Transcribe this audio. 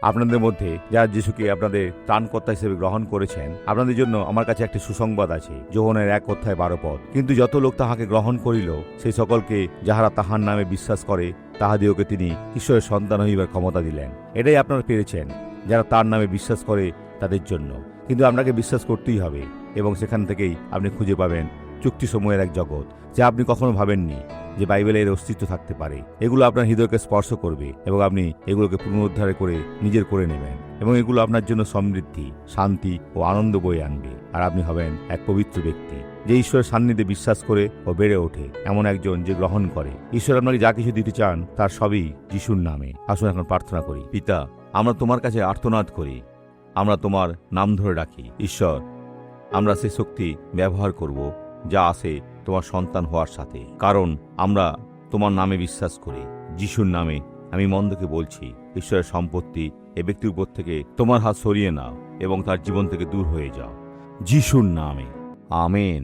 আপনাদের মধ্যে যারা যিশুকে আপনাদের ত্রাণকর্তা হিসেবে গ্রহণ করেছেন, আপনাদের জন্য আমার কাছে একটি সুসংবাদ আছে। যোহনের 1:12 কিন্তু যত লোক তাহাকে গ্রহণ করিল, সেই সকলকে যাহারা তাহার নামে বিশ্বাস করে তাহাদিওকে তিনি ঈশ্বরের সন্তান হইবার ক্ষমতা দিলেন। এটাই আপনারা পেরেছেন, যারা তার নামে বিশ্বাস করে তাদের জন্য। কিন্তু আপনাকে বিশ্বাস করতেই হবে, এবং সেখান থেকেই আপনি খুঁজে পাবেন চুক্তিসমূহের এক জগৎ, যা আপনি কখনো ভাবেননি যে বাইবেলের অস্তিত্ব থাকতে পারে। এগুলো আপনার হৃদয়কে স্পর্শ করবে এবং আপনি এগুলোকে পুনরুদ্ধার করে নিজের করে নেবেন, এবং এগুলো আপনার জন্য সমৃদ্ধি, শান্তি ও আনন্দ বয়ে আনবে। আর আপনি হবেন এক পবিত্র ব্যক্তি, যে ঈশ্বরের সান্নিধ্যে বিশ্বাস করে ও বেড়ে ওঠে, এমন একজন যে গ্রহণ করে। ঈশ্বর আপনাকে যা কিছু দিতে চান তার সবই যিশুর নামে। আসুন এখন প্রার্থনা করি। পিতা, আমরা তোমার কাছে আর্তনাদ করি, আমরা তোমার নাম ধরে রাখি। ঈশ্বর, আমরা সে শক্তি ব্যবহার করব যা আসে তোমার সন্তান হওয়ার সাথে, কারণ আমরা তোমার নামে বিশ্বাস করি। যিশুর নামে আমি মন্দকে বলছি, ঈশ্বরের সম্পত্তি এ ব্যক্তির উপর থেকে তোমার হাত সরিয়ে নাও এবং তার জীবন থেকে দূর হয়ে যাও, যিশুর নামে, আমেন।